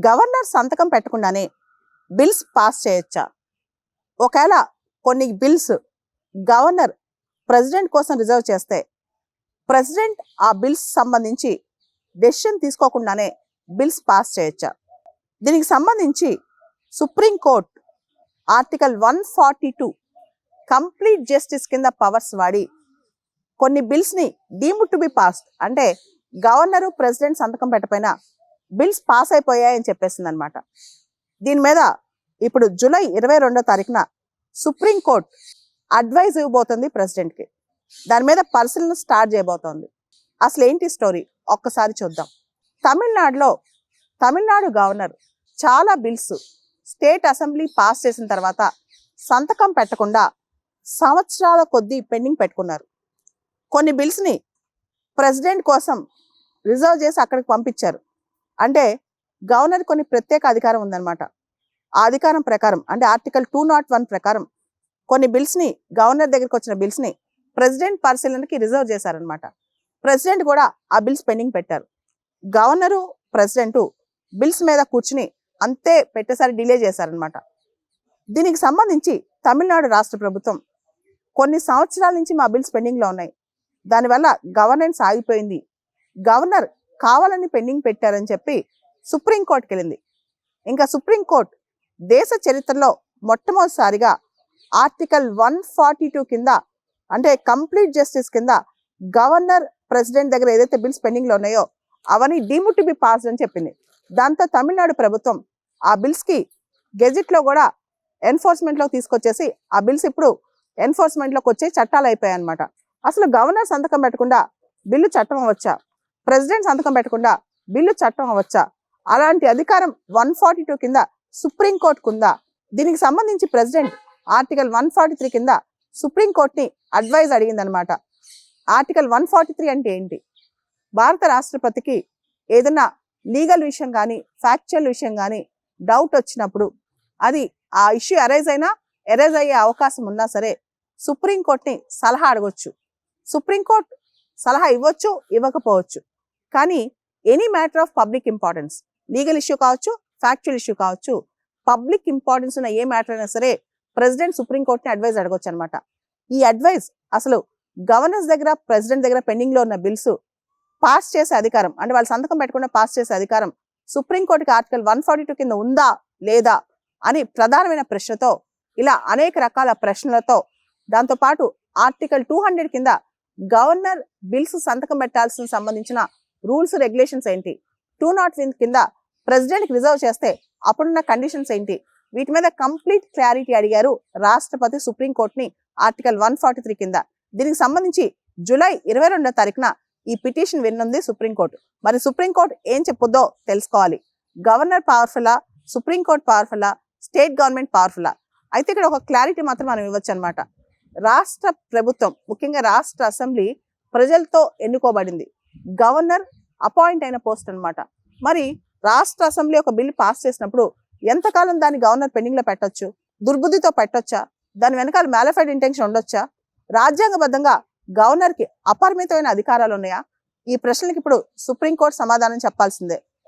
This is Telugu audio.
గవర్నర్ సంతకం పెట్టకుండానే బిల్స్ పాస్ చేయొచ్చా? ఒకవేళ కొన్ని బిల్స్ గవర్నర్ ప్రెసిడెంట్ కోసం రిజర్వ్ చేస్తే ప్రెసిడెంట్ ఆ బిల్స్ సంబంధించి డెసిషన్ తీసుకోకుండానే బిల్స్ పాస్ చేయొచ్చా? దీనికి సంబంధించి సుప్రీంకోర్టు ఆర్టికల్ 142 కంప్లీట్ జస్టిస్ కింద పవర్స్ వాడి కొన్ని బిల్స్ని డీమ్డ్ టు బి పాస్డ్, అంటే గవర్నరు ప్రెసిడెంట్ సంతకం పెట్టపోయినా బిల్స్ పాస్ అయిపోయాయని చెప్పేసింది అనమాట. దీని మీద ఇప్పుడు జూలై 22వ తారీఖున సుప్రీంకోర్టు అడ్వైజ్ ఇవ్వబోతుంది ప్రెసిడెంట్కి. దాని మీద పరిశీలన స్టార్ట్ చేయబోతోంది. అసలు ఏంటి స్టోరీ ఒక్కసారి చూద్దాం. తమిళనాడు గవర్నర్ చాలా బిల్స్ స్టేట్ అసెంబ్లీ పాస్ చేసిన తర్వాత సంతకం పెట్టకుండా సంవత్సరాల కొద్దీ పెండింగ్ పెట్టుకున్నారు. కొన్ని బిల్స్ని ప్రెసిడెంట్ కోసం రిజర్వ్ చేసి అక్కడికి పంపించారు. అంటే గవర్నర్ కొన్ని ప్రత్యేక అధికారం ఉందన్నమాట. ఆ అధికారం ప్రకారం అంటే ఆర్టికల్ 201 ప్రకారం కొన్ని బిల్స్ని, గవర్నర్ దగ్గరికి వచ్చిన బిల్స్ని ప్రెసిడెంట్ పరిశీలనకి రిజర్వ్ చేశారనమాట. ప్రెసిడెంట్ కూడా ఆ బిల్స్ పెండింగ్ పెట్టారు. గవర్నరు ప్రెసిడెంటు బిల్స్ మీద కూర్చుని అంతే పెట్టేసరి డిలే చేశారనమాట. దీనికి సంబంధించి తమిళనాడు రాష్ట్ర ప్రభుత్వం కొన్ని సంవత్సరాల నుంచి మా బిల్స్ పెండింగ్లో ఉన్నాయి, దానివల్ల గవర్నెన్స్ ఆగిపోయింది, గవర్నర్ కావాలని పెండింగ్ పెట్టారని చెప్పి సుప్రీంకోర్టుకి వెళ్ళింది. ఇంకా సుప్రీంకోర్టు దేశ చరిత్రలో మొట్టమొదటిసారిగా ఆర్టికల్ 142 కింద అంటే కంప్లీట్ జస్టిస్ కింద గవర్నర్ ప్రెసిడెంట్ దగ్గర ఏదైతే బిల్స్ పెండింగ్లో ఉన్నాయో అవన్నీ డీమ్డ్ టు బి పాస్డ్ అని చెప్పింది. దాంతో తమిళనాడు ప్రభుత్వం ఆ బిల్స్కి గెజిట్లో కూడా ఎన్ఫోర్స్మెంట్లో తీసుకొచ్చేసి ఆ బిల్స్ ఇప్పుడు ఎన్ఫోర్స్మెంట్లోకి వచ్చే చట్టాలు అయిపోయాయి అనమాట. అసలు గవర్నర్ సంతకం పెట్టకుండా బిల్లు చట్టం అవ్వచ్చా? ప్రెసిడెంట్ సంతకం పెట్టకుండా బిల్లు చట్టం అవ్వచ్చా? అలాంటి అధికారం 142 కింద సుప్రీంకోర్టుకు ఉందా? దీనికి సంబంధించి ప్రెసిడెంట్ ఆర్టికల్ 143 కింద సుప్రీంకోర్టుని అడ్వైజ్ అడిగిందనమాట. ఆర్టికల్ 143 అంటే ఏంటి? భారత రాష్ట్రపతికి ఏదైనా లీగల్ విషయం కానీ ఫ్యాక్చువల్ విషయం కానీ డౌట్ వచ్చినప్పుడు అది ఆ ఇష్యూ ఎరైజ్ అయ్యే అవకాశం ఉన్నా సరే సుప్రీంకోర్టుని సలహా అడగొచ్చు. సుప్రీంకోర్టు సలహా ఇవ్వచ్చు, ఇవ్వకపోవచ్చు. కానీ any matter of public importance, legal issue కావచ్చు, ఫ్యాక్చువల్ ఇష్యూ కావచ్చు, పబ్లిక్ ఇంపార్టెన్స్ ఉన్న ఏ మ్యాటర్ అయినా సరే ప్రెసిడెంట్ సుప్రీంకోర్టుని అడ్వైజ్ అడగొచ్చు అనమాట. ఈ అడ్వైజ్ అసలు గవర్నర్స్ దగ్గర ప్రెసిడెంట్ దగ్గర పెండింగ్లో ఉన్న బిల్స్ పాస్ చేసే అధికారం అంటే వాళ్ళు సంతకం పెట్టకుండా పాస్ చేసే అధికారం సుప్రీంకోర్టుకి ఆర్టికల్ 142 కింద ఉందా లేదా అని ప్రధానమైన ప్రశ్నతో, ఇలా అనేక రకాల ప్రశ్నలతో, దాంతోపాటు ఆర్టికల్ 200 కింద గవర్నర్ బిల్స్ సంతకం పెట్టాల్సిన సంబంధించిన రూల్స్ రెగ్యులేషన్స్ ఏంటి, 201 కింద ప్రెసిడెంట్కి రిజర్వ్ చేస్తే అప్పుడున్న కండిషన్స్ ఏంటి, వీటి మీద కంప్లీట్ క్లారిటీ అడిగారు రాష్ట్రపతి సుప్రీంకోర్టుని ఆర్టికల్ 143 కింద. దీనికి సంబంధించి జూలై 22వ తారీఖున ఈ పిటిషన్ వినుంది సుప్రీంకోర్టు. మరి సుప్రీంకోర్టు ఏం చెప్పుద్దో తెలుసుకోవాలి. గవర్నర్ పవర్ఫుల్లా, సుప్రీంకోర్టు పవర్ఫుల్లా, స్టేట్ గవర్నమెంట్ పవర్ఫుల్లా? అయితే ఇక్కడ ఒక క్లారిటీ మాత్రం మనం ఇవ్వచ్చు అనమాట. రాష్ట్ర ప్రభుత్వం, ముఖ్యంగా రాష్ట్ర అసెంబ్లీ ప్రజలతో ఎన్నుకోబడింది. గవర్నర్ అపాయింట్ అయిన పోస్ట్ అనమాట. మరి రాష్ట్ర అసెంబ్లీ ఒక బిల్ పాస్ చేసినప్పుడు ఎంతకాలం దాన్ని గవర్నర్ పెండింగ్లో పెట్టొచ్చు? దుర్బుద్ధితో పెట్టొచ్చా? దాని వెనకాల మ్యాలిఫైడ్ ఇంటెన్షన్ ఉండొచ్చా? రాజ్యాంగబద్ధంగా గవర్నర్కి అపరిమితమైన అధికారాలు ఉన్నాయా? ఈ ప్రశ్నలకు ఇప్పుడు సుప్రీంకోర్టు సమాధానం చెప్పాల్సిందే.